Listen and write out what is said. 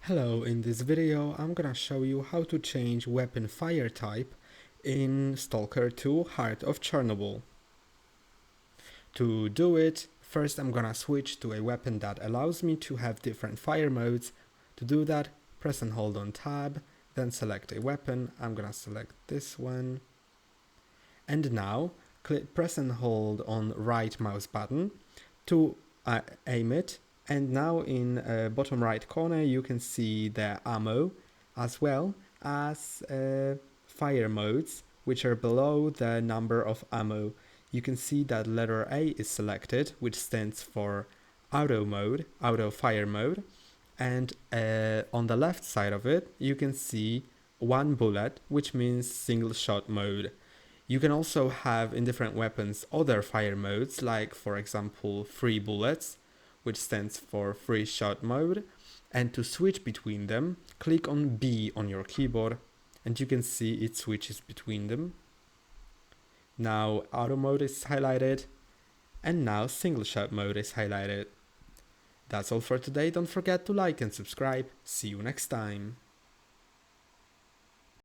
Hello, in this video I'm gonna show you how to change weapon fire type in Stalker 2 Heart of Chernobyl. To do it, first I'm gonna switch to a weapon that allows me to have different fire modes. To do that, press and hold on tab, then select a weapon. I'm gonna select this one. And now, press and hold on right mouse button to aim it. And now in bottom right corner you can see the ammo as well as fire modes, which are below the number of ammo. You can see that letter A is selected, which stands for auto mode, auto fire mode. And on the left side of it you can see one bullet, which means single shot mode. You can also have in different weapons other fire modes, like for example 3 bullets, which stands for 3 shot mode. And to switch between them, click on B on your keyboard and you can see it switches between them. Now auto mode is highlighted and now single shot mode is highlighted. That's all for today. Don't forget to like and subscribe. See you next time.